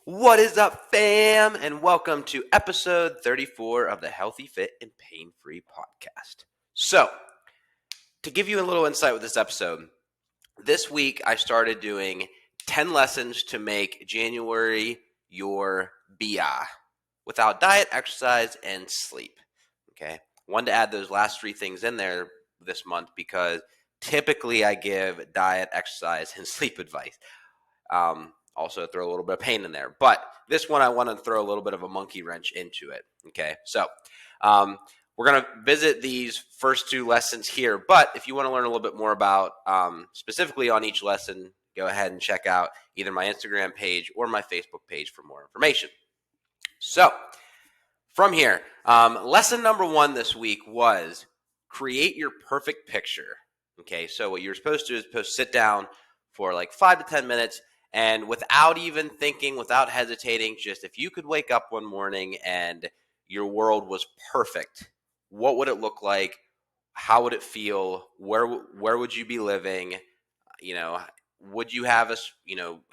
What is up, fam? And welcome to episode 34 of the Healthy, Fit, and Pain-Free podcast. So, to give you a little insight with this episode, this week I started doing 10 lessons to make January your BI without diet, exercise, and sleep. Okay. Wanted to add those last three things in there this month because typically I give diet, exercise, and sleep advice. Also throw a little bit of pain in there. But this one, I want to throw a little bit of a monkey wrench into it. Okay. So we're going to visit these first two lessons here. But if you want to learn a little bit more about specifically on each lesson, go ahead and check out either my Instagram page or my Facebook page for more information. So from here, lesson number one this week was create your perfect picture. Okay. So what you're supposed to do is sit down for like 5 to 10 minutes. And without even thinking, without hesitating, just if you could wake up one morning and your world was perfect, what would it look like? How would it feel? Where would you be living? Would you have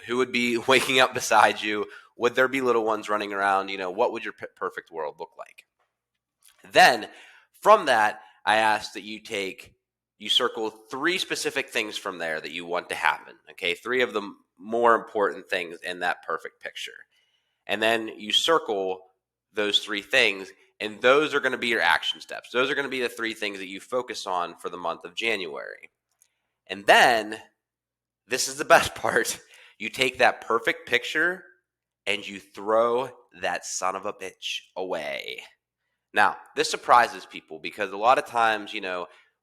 who would be waking up beside you? Would there be little ones running around? What would your perfect world look like? Then from that, I asked that you circle 3 specific things from there that you want to happen. Okay, 3 of the more important things in that perfect picture. And then you circle those 3 things, and those are going to be your action steps. Those are going to be the 3 things that you focus on for the month of January. And then, this is the best part, you take that perfect picture and you throw that son of a bitch away. Now, this surprises people because a lot of times,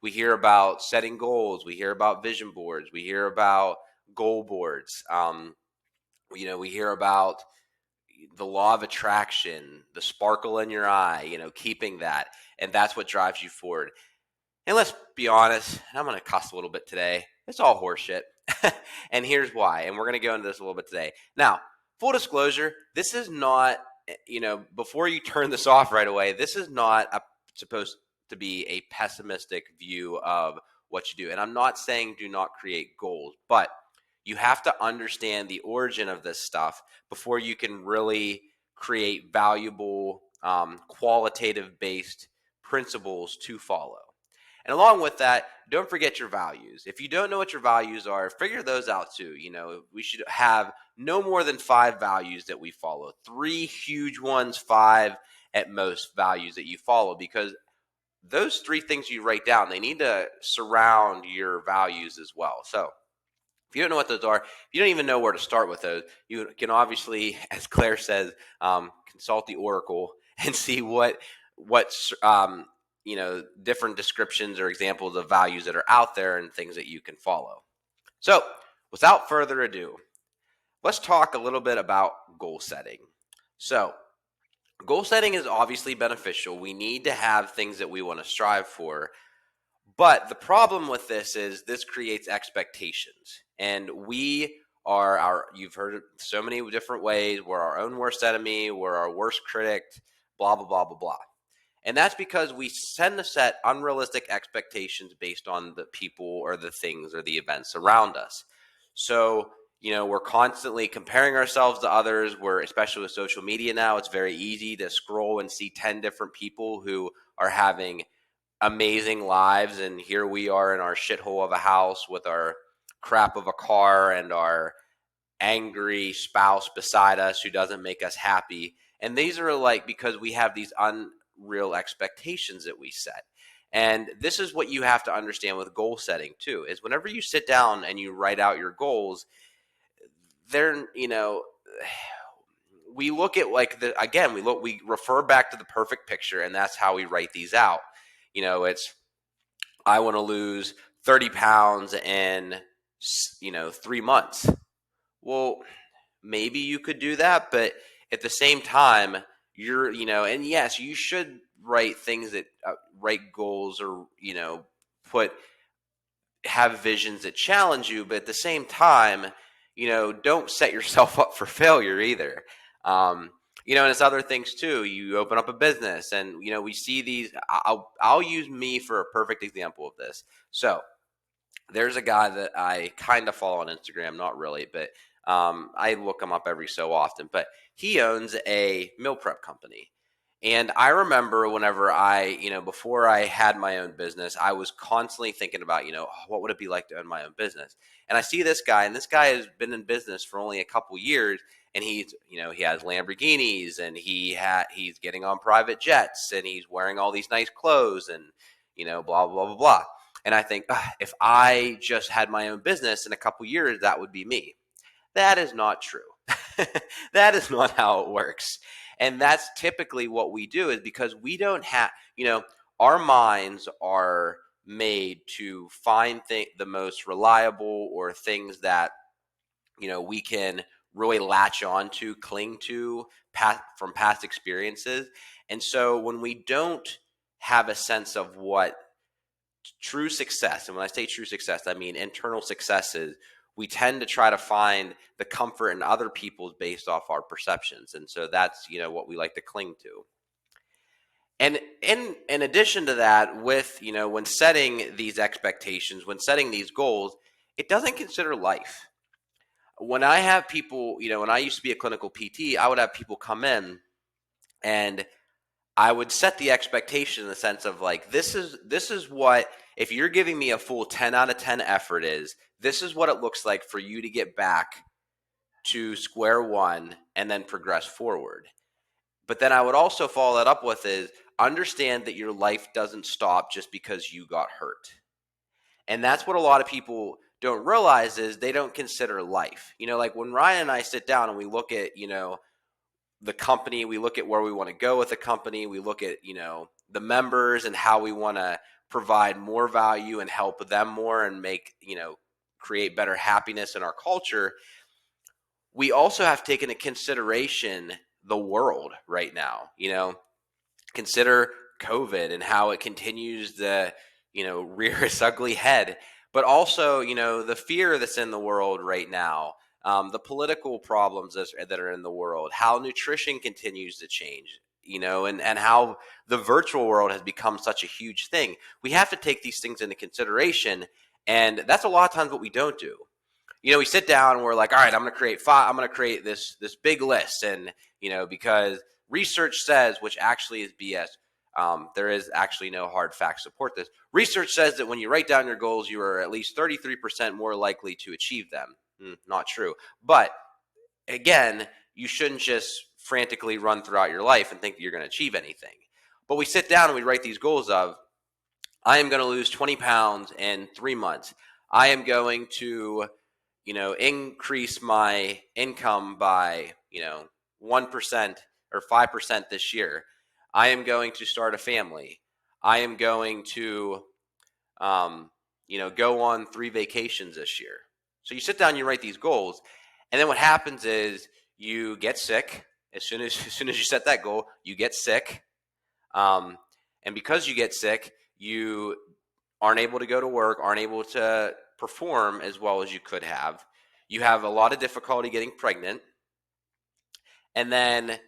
we hear about setting goals, we hear about vision boards, we hear about goal boards. We hear about the law of attraction, the sparkle in your eye, keeping that. And that's what drives you forward. And let's be honest, I'm going to cuss a little bit today. It's all horseshit. And here's why. And we're going to go into this a little bit today. Now, full disclosure, this is not, before you turn this off right away, this is not supposed to be a pessimistic view of what you do. And I'm not saying do not create goals, but you have to understand the origin of this stuff before you can really create valuable, qualitative-based principles to follow. And along with that, don't forget your values. If you don't know what your values are, figure those out too. We should have no more than 5 values that we follow. 3 huge ones, 5 at most values that you follow, because those 3 things you write down, they need to surround your values as well. So if you don't know what those are, if you don't even know where to start with those, you can obviously, as Claire says, consult the Oracle and see what's different descriptions or examples of values that are out there and things that you can follow. So without further ado, let's talk a little bit about goal setting. So goal setting is obviously beneficial. We need to have things that we want to strive for. But the problem with this is this creates expectations. And we are you've heard it so many different ways. We're our own worst enemy. We're our worst critic, blah, blah, blah, blah, blah. And that's because we tend to set unrealistic expectations based on the people or the things or the events around us. So, we're constantly comparing ourselves to others. Especially with social media now, it's very easy to scroll and see 10 different people who are having amazing lives. And here we are in our shithole of a house with our crap of a car and our angry spouse beside us who doesn't make us happy. And these are because we have these unreal expectations that we set. And this is what you have to understand with goal setting too, is whenever you sit down and you write out your goals, we look at we refer back to the perfect picture, and that's how we write these out. It's, I want to lose 30 pounds in, 3 months. Well, maybe you could do that, but at the same time, and yes, you should write things that write goals or, have visions that challenge you, but at the same time, don't set yourself up for failure either. And it's other things too. You open up a business and, we see these. I'll use me for a perfect example of this. So there's a guy that I kind of follow on Instagram, not really, but I look him up every so often, but he owns a meal prep company. And I remember whenever before I had my own business, I was constantly thinking about, what would it be like to own my own business? And I see this guy, and this guy has been in business for only a couple years, and he has Lamborghinis, and he's getting on private jets, and he's wearing all these nice clothes, and blah blah blah blah. And I think, if I just had my own business in a couple years, that would be me. That is not true. That is not how it works. And that's typically what we do, is because we don't have, our minds are made to find the most reliable, or things that, we can really latch on to, cling to from past experiences. And so when we don't have a sense of what true success, and when I say true success, I mean internal successes, we tend to try to find the comfort in other people's based off our perceptions. And so that's, what we like to cling to. And in addition to that, with, when setting these expectations, when setting these goals, it doesn't consider life. When I have people, when I used to be a clinical PT, I would have people come in, and I would set the expectation in the sense of, like, this is what, if you're giving me a full 10 out of 10 effort, this is what it looks like for you to get back to square one and then progress forward. But then I would also follow that up with, is understand that your life doesn't stop just because you got hurt. And that's what a lot of people don't realize, is they don't consider life. Like when Ryan and I sit down and we look at, the company, we look at where we want to go with the company, we look at, the members and how we want to provide more value and help them more and make, create better happiness in our culture. We also have taken into consideration the world right now. Consider COVID and how it continues to, rear its ugly head, but also, the fear that's in the world right now, the political problems that are in the world, how nutrition continues to change, and how the virtual world has become such a huge thing. We have to take these things into consideration, and that's a lot of times what we don't do. We sit down and we're like, all right, I'm going to create this big list, and because research says, which actually is BS. There is actually no hard facts to support this. Research says that when you write down your goals, you are at least 33% more likely to achieve them. Not true. But again, you shouldn't just frantically run throughout your life and think that you're going to achieve anything. But we sit down and we write these goals of, I am going to lose 20 pounds in 3 months. I am going to, increase my income by, 1% or 5% this year. I am going to start a family. I am going to, go on 3 vacations this year. So you sit down, you write these goals, and then what happens is you get sick. As soon as you set that goal, you get sick. And because you get sick, you aren't able to go to work, aren't able to perform as well as you could have. You have a lot of difficulty getting pregnant. And then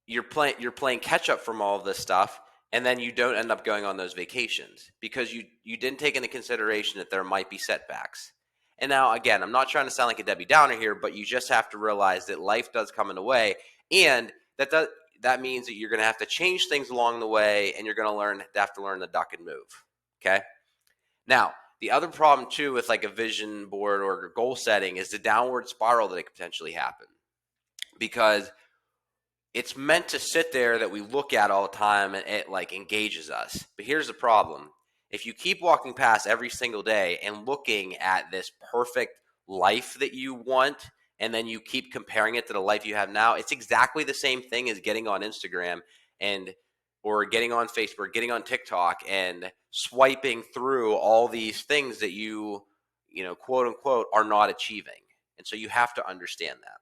you're playing catch up from all of this stuff, and then you don't end up going on those vacations because you didn't take into consideration that there might be setbacks. And now, again, I'm not trying to sound like a Debbie Downer here, but you just have to realize that life does come in the way, and that means that you're going to have to change things along the way, and you're going to have to learn to duck and move. Okay? Now, the other problem too with like a vision board or goal setting is the downward spiral that could potentially happen, because it's meant to sit there that we look at all the time and it like engages us. But here's the problem. If you keep walking past every single day and looking at this perfect life that you want, and then you keep comparing it to the life you have now, it's exactly the same thing as getting on Instagram or getting on Facebook, getting on TikTok and swiping through all these things that you quote unquote are not achieving. And so you have to understand that.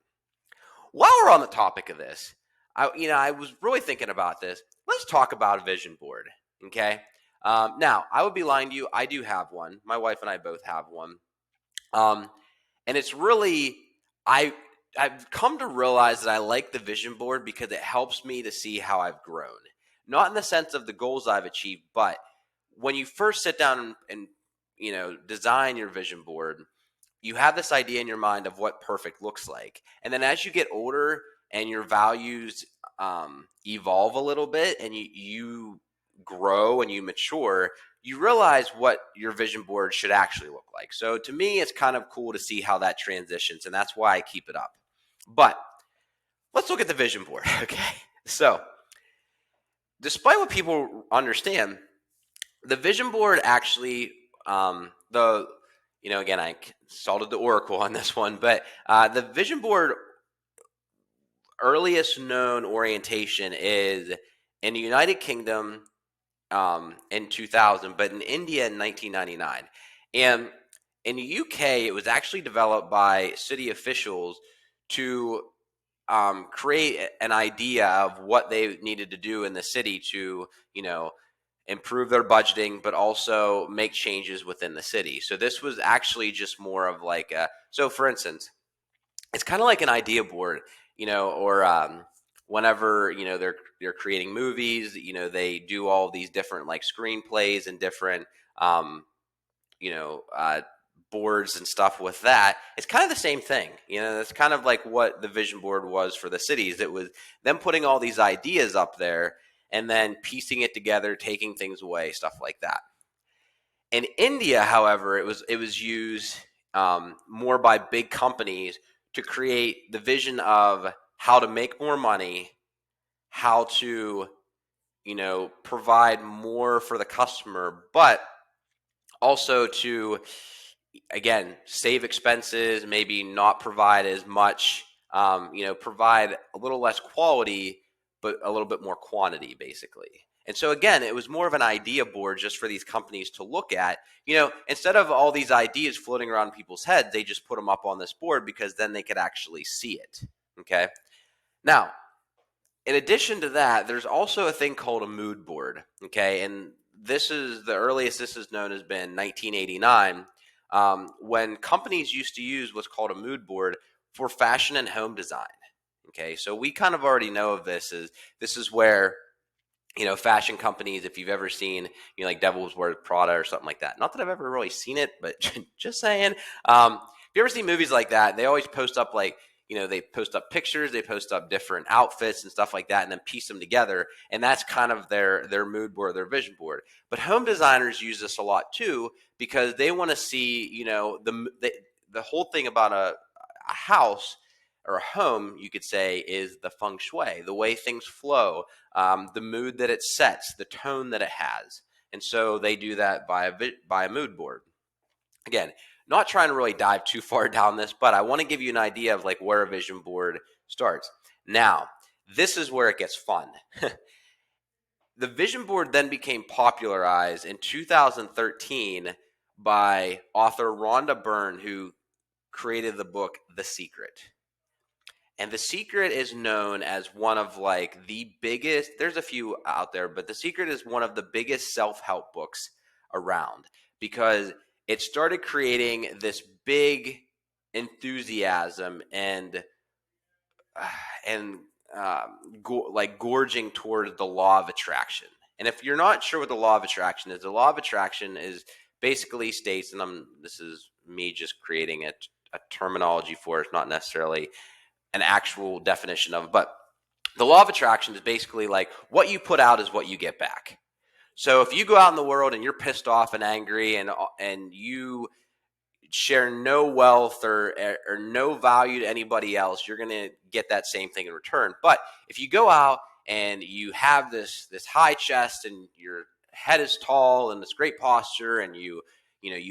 While we're on the topic of this, I was really thinking about this. Let's talk about a vision board, okay? Now, I would be lying to you. I do have one. My wife and I both have one. And it's really, I've come to realize that I like the vision board because it helps me to see how I've grown. Not in the sense of the goals I've achieved, but when you first sit down and design your vision board, you have this idea in your mind of what perfect looks like. And then as you get older and your values evolve a little bit, and you grow and you mature, you realize what your vision board should actually look like. So to me, it's kind of cool to see how that transitions, and that's why I keep it up. But let's look at the vision board, okay? So despite what people understand, the vision board actually, again, I consulted the Oracle on this one, but the vision board earliest known orientation is in the United Kingdom in 2000, but in India in 1999. And in the UK, it was actually developed by city officials to create an idea of what they needed to do in the city to, improve their budgeting, but also make changes within the city. So this was actually just more of like so for instance, it's kind of like an idea board, or whenever, they're creating movies, they do all these different like screenplays and different, um, you know, uh, boards and stuff with that. It's kind of the same thing. It's kind of like what the vision board was for the cities. It was them putting all these ideas up there and then piecing it together, taking things away, stuff like that. In India, however, it was used more by big companies to create the vision of how to make more money, how to, provide more for the customer, but also to, again, save expenses, maybe not provide as much, provide a little less quality, but a little bit more quantity, basically. And so, again, it was more of an idea board just for these companies to look at. Instead of all these ideas floating around people's heads, they just put them up on this board because then they could actually see it. Okay. Now, in addition to that, there's also a thing called a mood board. Okay. And this is the earliest this is known has been 1989, when companies used to use what's called a mood board for fashion and home design. Okay. So we kind of already know of this is where, fashion companies, if you've ever seen, like Devil's Wears Prada or something like that. Not that I've ever really seen it, but just saying. If you ever see movies like that, they always post up like, they post up pictures, they post up different outfits and stuff like that, and then piece them together. And that's kind of their mood board, their vision board. But home designers use this a lot too, because they want to see, the whole thing about a house or a home, you could say, is the feng shui, the way things flow, the mood that it sets, the tone that it has. And so they do that by a mood board. Again, not trying to really dive too far down this, but I want to give you an idea of like where a vision board starts. Now, this is where it gets fun. The vision board then became popularized in 2013 by author Rhonda Byrne, who created the book The Secret. And The Secret is known as one of like the biggest, there's a few out there, but The Secret is one of the biggest self-help books around, because it started creating this big enthusiasm and like gorging towards the law of attraction. And if you're not sure what the law of attraction is, the law of attraction is basically states, and this is me just creating a terminology for it, not necessarily an actual definition of, but the law of attraction is basically like what you put out is what you get back. So if you go out in the world and you're pissed off and angry and you share no wealth or no value to anybody else, you're going to get that same thing in return. But if you go out and you have this high chest and your head is tall and this great posture, and you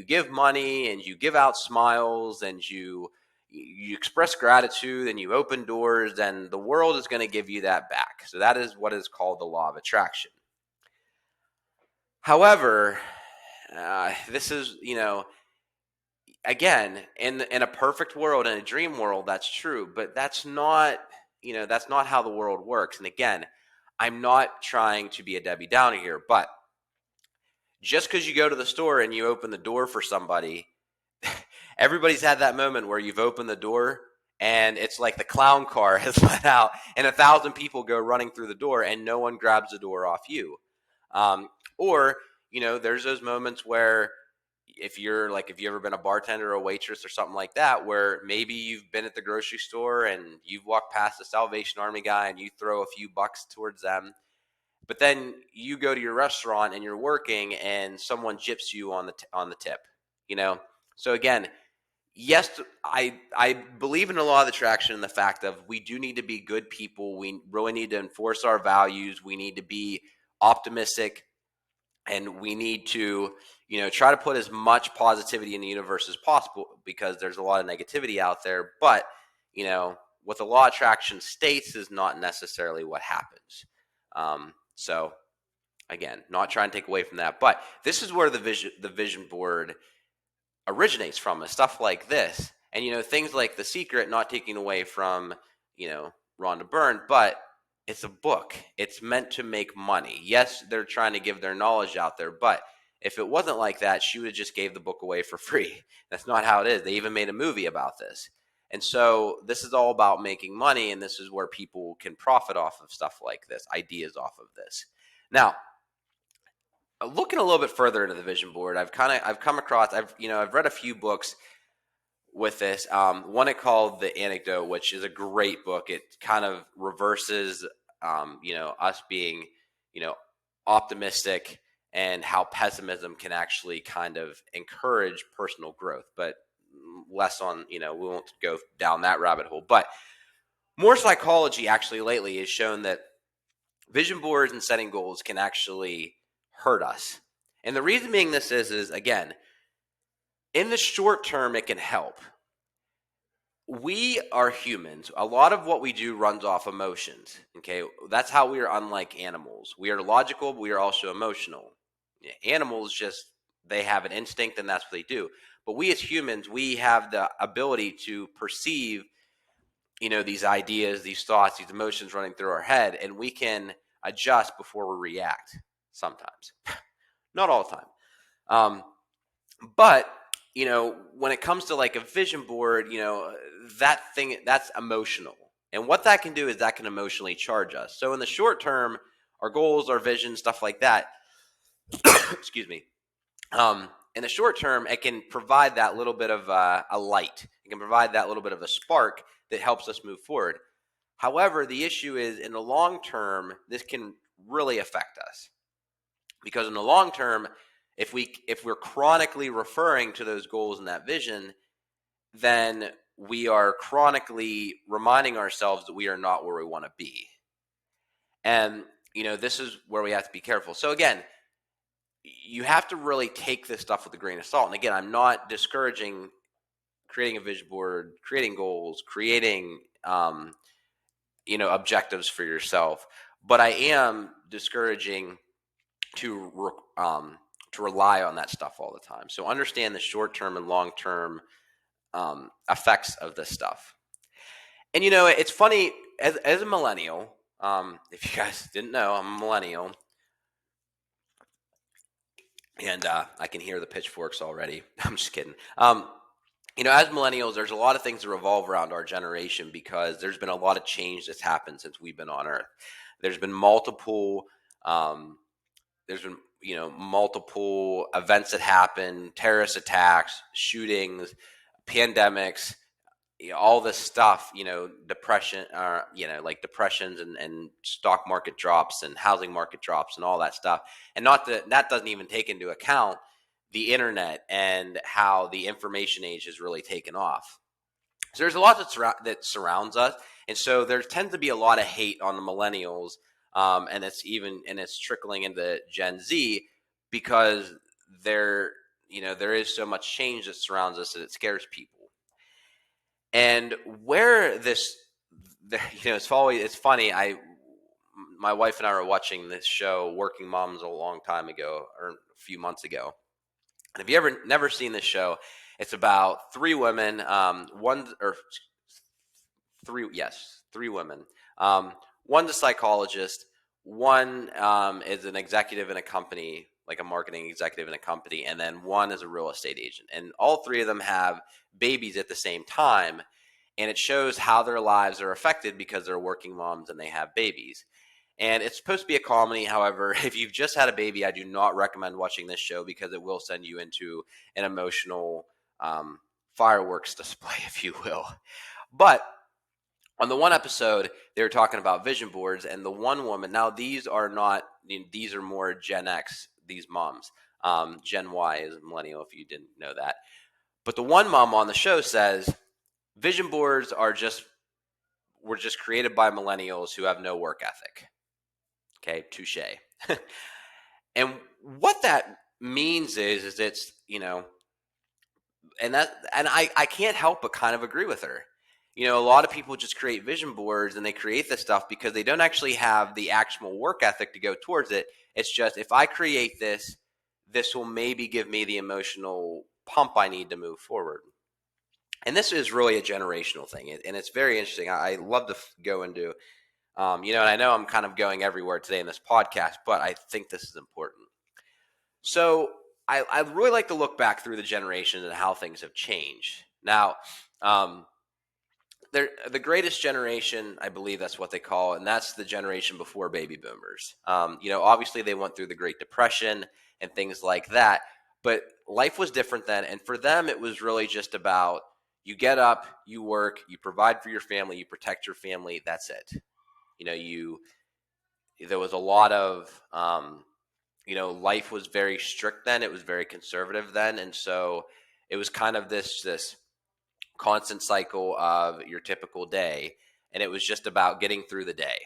give money and you give out smiles and you express gratitude and you open doors, then the world is going to give you that back. So that is what is called the law of attraction. However, this is, again, in a perfect world, in a dream world, that's true, but that's not how the world works. And again, I'm not trying to be a Debbie Downer here, but just because you go to the store and you open the door for somebody, everybody's had that moment where you've opened the door and it's like the clown car has let out and 1,000 people go running through the door and no one grabs the door off you. Or, there's those moments where if you've ever been a bartender or a waitress or something like that, where maybe you've been at the grocery store and you've walked past the Salvation Army guy and you throw a few bucks towards them, but then you go to your restaurant and you're working and someone gyps you on the tip, So again, yes, I believe in the law of attraction and the fact of we do need to be good people. We really need to enforce our values. We need to be optimistic, and we need to, try to put as much positivity in the universe as possible, because there's a lot of negativity out there. But, what the law of attraction states is not necessarily what happens. So again, not trying to take away from that, but this is where the vision board originates from, is stuff like this. And, things like The Secret, not taking away from, Rhonda Byrne, but it's a book. It's meant to make money. Yes, they're trying to give their knowledge out there, but if it wasn't like that, she would have just gave the book away for free. That's not how it is. They even made a movie about this. And so this is all about making money, and this is where people can profit off of stuff like this, ideas off of this. Now, looking a little bit further into the vision board, I've come across, I've read a few books with this. One it called The Anecdote, which is a great book. It kind of reverses, us being, optimistic, and how pessimism can actually kind of encourage personal growth, but less on, we won't go down that rabbit hole. But more psychology actually lately has shown that vision boards and setting goals can actually hurt us. And the reason being this is again, in the short term, it can help. We are humans. A lot of what we do runs off emotions. Okay. That's how we are unlike animals. We are logical, but we are also emotional. Animals they have an instinct, and that's what they do. But we as humans, we have the ability to perceive, these ideas, these thoughts, these emotions running through our head, and we can adjust before we react sometimes. Not all the time. But, when it comes to like a vision board, that's emotional. And what that can do is that can emotionally charge us. So in the short term, our goals, our vision, stuff like that, excuse me. In the short term, it can provide that little bit of a light. It can provide that little bit of a spark that helps us move forward. However, the issue is, in the long term, this can really affect us, because in the long term, if we're chronically referring to those goals and that vision, then we are chronically reminding ourselves that we are not where we want to be. And, this is where we have to be careful. So again, you have to really take this stuff with a grain of salt. And again, I'm not discouraging creating a vision board, creating goals, creating, objectives for yourself. But I am discouraging to rely on that stuff all the time. So understand the short-term and long-term effects of this stuff. And, it's funny, as a millennial, if you guys didn't know, I'm a millennial. And I can hear the pitchforks already. I'm just kidding. As millennials, there's a lot of things that revolve around our generation, because there's been a lot of change that's happened since we've been on Earth. There's been multiple multiple events that happen: terrorist attacks, shootings, pandemics, all this stuff, depression, like depressions and stock market drops and housing market drops and all that stuff. And that doesn't even take into account the internet and how the information age has really taken off. So there's a lot that surrounds us. And so there tends to be a lot of hate on the millennials. And it's trickling into Gen Z, because there is so much change that surrounds us that it scares people. And where it's funny. My wife and I were watching this show, Working Moms, a long time ago, or a few months ago. And if you never seen this show, it's about three women. Three women. One's a psychologist. One is an executive in a company, like a marketing executive in a company, and then one is a real estate agent. And all three of them have babies at the same time, and it shows how their lives are affected because they're working moms and they have babies. And it's supposed to be a comedy. However, if you've just had a baby, I do not recommend watching this show because it will send you into an emotional fireworks display, if you will. But on the one episode, they were talking about vision boards, and the one woman, now these are not, these are more Gen X, these moms. Gen Y is millennial, if you didn't know that. But the one mom on the show says, vision boards were just created by millennials who have no work ethic. Okay, touche. And what that means is it's, and I can't help but kind of agree with her. A lot of people just create vision boards and they create this stuff because they don't actually have the actual work ethic to go towards it. It's just, if I create this, this will maybe give me the emotional pump I need to move forward. And this is really a generational thing, and it's very interesting. I love to go into, and I know I'm kind of going everywhere today in this podcast, but I think this is important. So I really like to look back through the generations and how things have changed. Now, the greatest generation, I believe that's what they call, and that's the generation before baby boomers. Obviously they went through the Great Depression and things like that, but life was different then. And for them, it was really just about, you get up, you work, you provide for your family, you protect your family. That's it. There was a lot of, life was very strict then. It was very conservative then. And so it was kind of this constant cycle of your typical day. And it was just about getting through the day.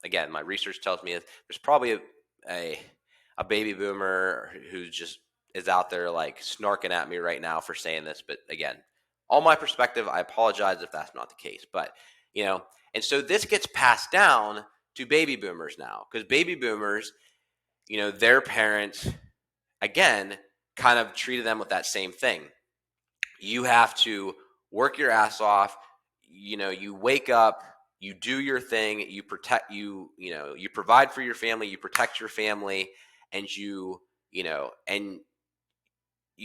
Again, my research tells me there's probably a baby boomer who just is out there like snarking at me right now for saying this. But again, all my perspective, I apologize if that's not the case. But, and so this gets passed down to baby boomers now, because baby boomers, their parents, again, kind of treated them with that same thing. You have to work your ass off. You wake up, you do your thing, you provide for your family, you protect your family, and you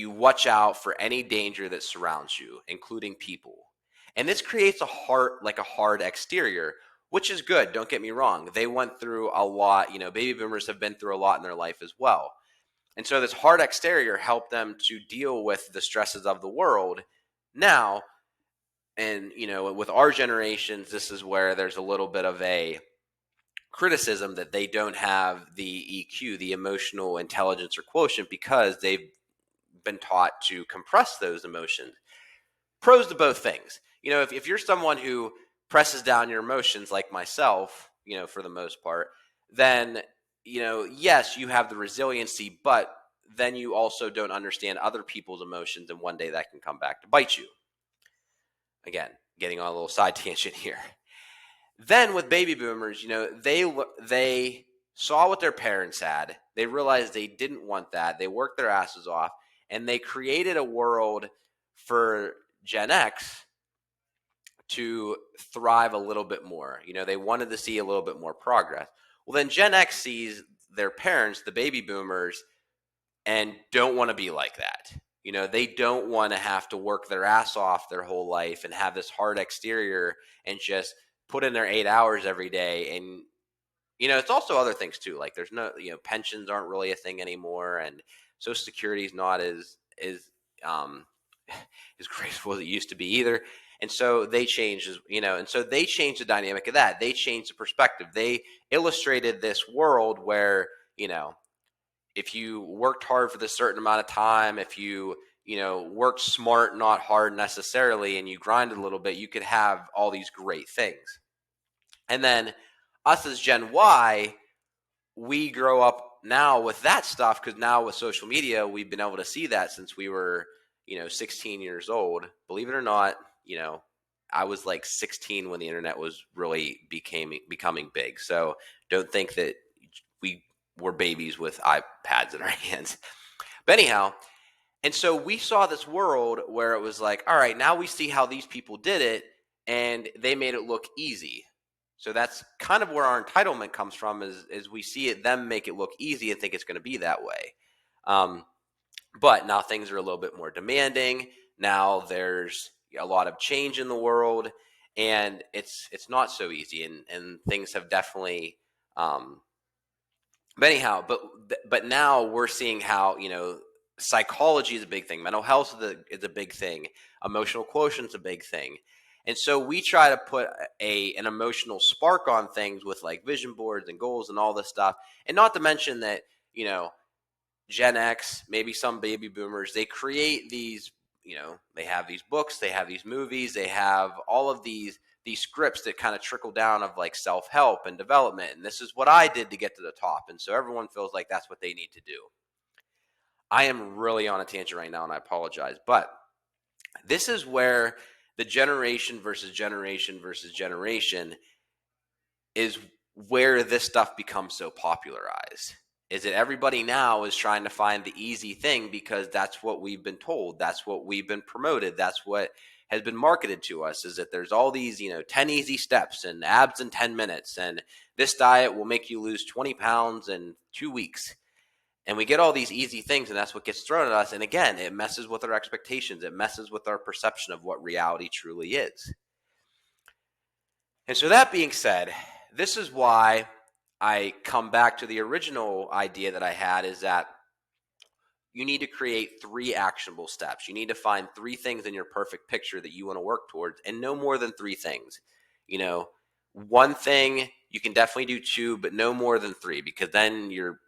watch out for any danger that surrounds you, including people. And this creates a hard exterior, which is good. Don't get me wrong. They went through a lot. Baby boomers have been through a lot in their life as well. And so this hard exterior helped them to deal with the stresses of the world. Now, and with our generations, this is where there's a little bit of a criticism that they don't have the EQ, the emotional intelligence or quotient, because they've been taught to compress those emotions. Pros to both things. If you're someone who presses down your emotions like myself, for the most part, then, yes, you have the resiliency, but then you also don't understand other people's emotions, and one day that can come back to bite you. Again, getting on a little side tangent here. Then with baby boomers, they saw what their parents had. They realized they didn't want that. They worked their asses off, and they created a world for Gen X to thrive a little bit more. They wanted to see a little bit more progress. Well, then Gen X sees their parents, the baby boomers, and don't want to be like that. They don't want to have to work their ass off their whole life and have this hard exterior and just put in their 8 hours every day. And, it's also other things too. Like there's no, pensions aren't really a thing anymore. And Social Security is not as graceful as it used to be either. And so they changed, and so they changed the dynamic of that. They changed the perspective. They illustrated this world where, if you worked hard for this certain amount of time, if you, worked smart, not hard necessarily, and you grinded a little bit, you could have all these great things. And then us as Gen Y, we grow up now with that stuff, because now with social media, we've been able to see that since we were, 16 years old. Believe it or not, I was like 16 when the internet was really becoming big. So don't think that we were babies with iPads in our hands. But anyhow, and so we saw this world where it was like, all right, now we see how these people did it, and they made it look easy. So that's kind of where our entitlement comes from, is we see them make it look easy and think it's going to be that way. But now things are a little bit more demanding. Now there's a lot of change in the world. and it's not so easy, and things have definitely but anyhow, but now we're seeing how, psychology is a big thing, mental health is a big thing, emotional quotient is a big thing. And so we try to put an emotional spark on things with like vision boards and goals and all this stuff. And not to mention that, Gen X, maybe some baby boomers, they create these, they have these books, they have these movies, they have all of these scripts that kind of trickle down of like self-help and development. And this is what I did to get to the top. And so everyone feels like that's what they need to do. I am really on a tangent right now, and I apologize. But this is where the generation versus generation versus generation is where this stuff becomes so popularized. Is that everybody now is trying to find the easy thing because that's what we've been told. That's what we've been promoted. That's what has been marketed to us, is that there's all these, 10 easy steps and abs in 10 minutes. And this diet will make you lose 20 pounds in 2 weeks. And we get all these easy things, and that's what gets thrown at us. And again, it messes with our expectations. It messes with our perception of what reality truly is. And so that being said, this is why I come back to the original idea that I had, is that you need to create 3 actionable steps. You need to find 3 things in your perfect picture that you want to work towards, and no more than 3 things. One thing, you can definitely do 2, but no more than 3, because then your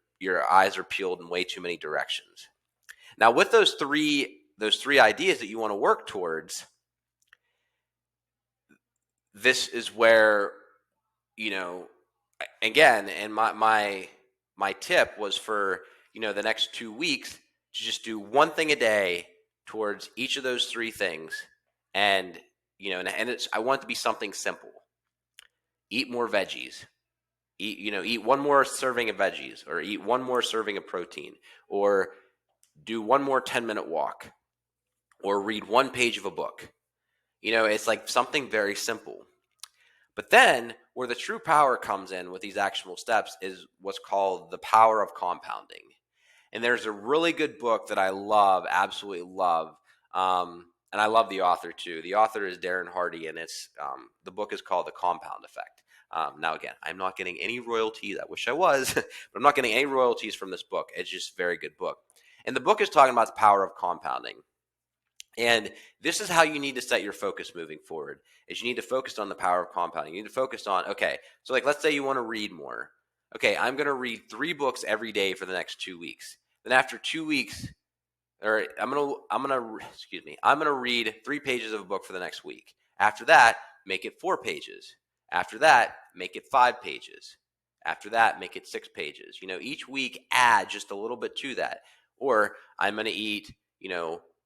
eyes are peeled in way too many directions. Now, with those three ideas that you want to work towards, this is where, again, and my tip was for, the next 2 weeks to just do one thing a day towards each of those 3 things. And, I want it to be something simple. Eat more veggies. Eat one more serving of veggies, or eat one more serving of protein, or do one more 10-minute walk, or read 1 page of a book. It's like something very simple. But then where the true power comes in with these actionable steps is what's called the power of compounding. And there's a really good book that I love, absolutely love. And I love the author too. The author is Darren Hardy, and it's the book is called The Compound Effect. Now, again, I'm not getting any royalties. I wish I was, but I'm not getting any royalties from this book. It's just a very good book. And the book is talking about the power of compounding. And this is how you need to set your focus moving forward, is you need to focus on the power of compounding. You need to focus on, okay, so like let's say you want to read more. Okay, I'm going to read 3 books every day for the next 2 weeks. Then after 2 weeks, or I'm going to read 3 pages of a book for the next week. After that, make it 4 pages. After that, make it 5 pages. After that, make it 6 pages. Each week add just a little bit to that. Or I'm going to eat,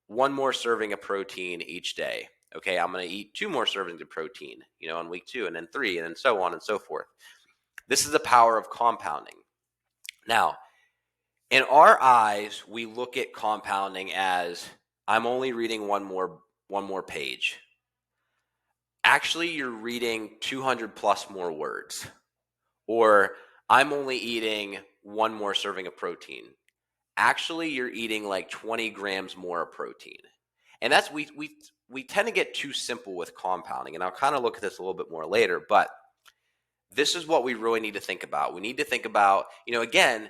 1 more serving of protein each day. Okay, I'm going to eat 2 more servings of protein, on week 2, and then 3, and then so on and so forth. This is the power of compounding. Now, in our eyes, we look at compounding as, I'm only reading one more page. Actually, you're reading 200 plus more words. Or I'm only eating 1 more serving of protein. Actually, you're eating like 20 grams more of protein. And that's, we tend to get too simple with compounding. And I'll kind of look at this a little bit more later, but this is what we really need to think about. We need to think about, again,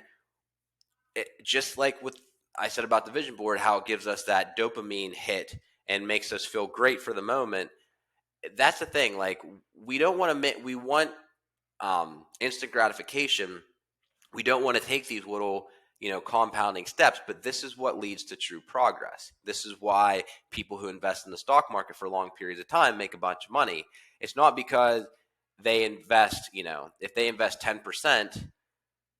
just like with I said about the vision board, how it gives us that dopamine hit and makes us feel great for the moment. That's the thing. Like, we don't want to, we want instant gratification. We don't want to take these little, compounding steps, but this is what leads to true progress. This is why people who invest in the stock market for long periods of time make a bunch of money. It's not because they invest, if they invest 10%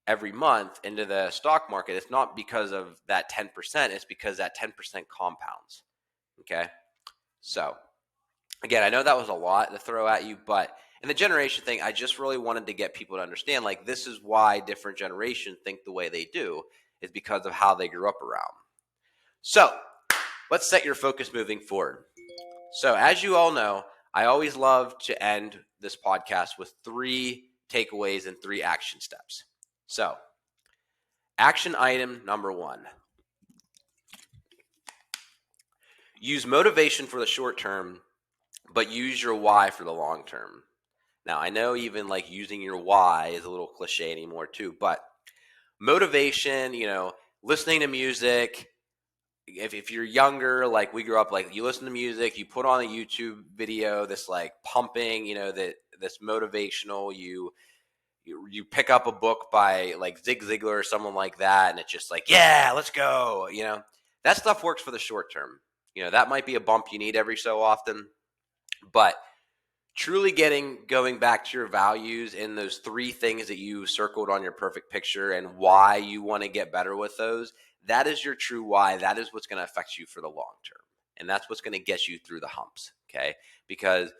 every month into the stock market, it's not because of that 10%, it's because that 10% compounds. Okay. So again, I know that was a lot to throw at you, but in the generation thing, I just really wanted to get people to understand, like, this is why different generations think the way they do, is because of how they grew up around. So let's set your focus moving forward. So as you all know, I always love to end this podcast with 3 takeaways and 3 action steps. So action item number 1, use motivation for the short term but use your why for the long term. Now, I know even like using your why is a little cliche anymore too, but motivation, listening to music, if you're younger, like we grew up, like you listen to music, you put on a YouTube video that's like pumping, that's motivational. You pick up a book by like Zig Ziglar or someone like that, and it's just like, yeah, let's go. That stuff works for the short term. That might be a bump you need every so often, but truly going back to your values and those three things that you circled on your perfect picture and why you want to get better with those, that is your true why. That is what's going to affect you for the long term. And that's what's going to get you through the humps. Okay. Because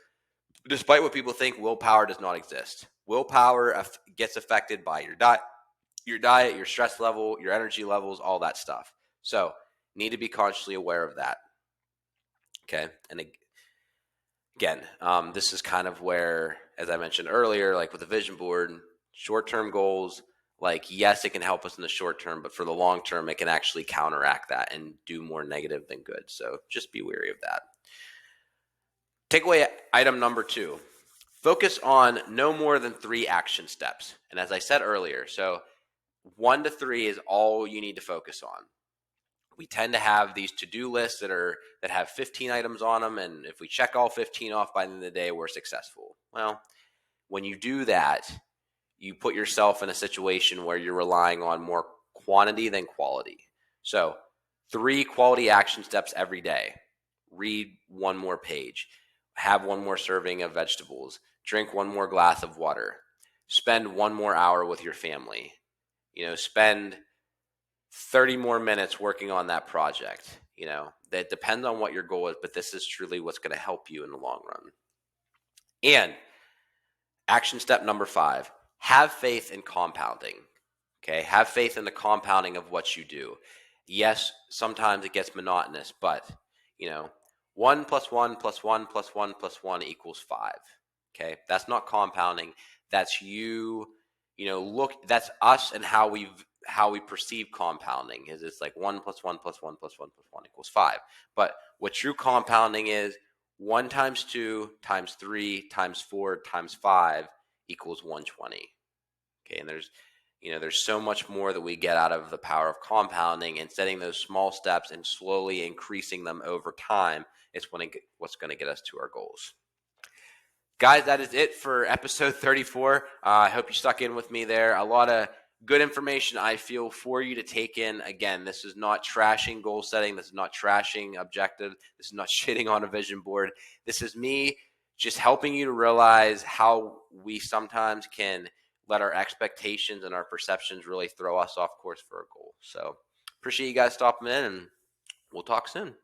despite what people think, willpower does not exist. Willpower gets affected by your diet, your stress level, your energy levels, all that stuff. So need to be consciously aware of that. Okay. And again, this is kind of where, as I mentioned earlier, like with the vision board, short-term goals, like, yes, it can help us in the short term, but for the long term, it can actually counteract that and do more negative than good. So just be wary of that. Takeaway item number 2, focus on no more than 3 action steps. And as I said earlier, so 1 to 3 is all you need to focus on. We tend to have these to-do lists that have 15 items on them, and if we check all 15 off by the end of the day, we're successful. Well, when you do that, you put yourself in a situation where you're relying on more quantity than quality. So 3 quality action steps every day. Read 1 more page. Have 1 more serving of vegetables. Drink 1 more glass of water. Spend 1 more hour with your family. Spend 30 more minutes working on that project. That depends on what your goal is, but this is truly what's going to help you in the long run. And action step number 5, have faith in compounding. Okay, have faith in the compounding of what you do. Yes, sometimes it gets monotonous, but 1 plus 1 plus 1 plus 1 plus 1 equals 5. Okay, that's not compounding. That's that's us and how we perceive compounding is it's like 1 plus 1 plus 1 plus 1 plus 1 equals 5. But what true compounding is 1 times 2 times 3 times 4 times 5 equals 120. Okay, and there's so much more that we get out of the power of compounding and setting those small steps and slowly increasing them over time. It's what's going to get us to our goals. Guys, that is it for episode 34. I hope you stuck in with me there. A lot of good information, I feel, for you to take in. Again, this is not trashing goal setting. This is not trashing objective. This is not shitting on a vision board. This is me just helping you to realize how we sometimes can let our expectations and our perceptions really throw us off course for a goal. So appreciate you guys stopping in, and we'll talk soon.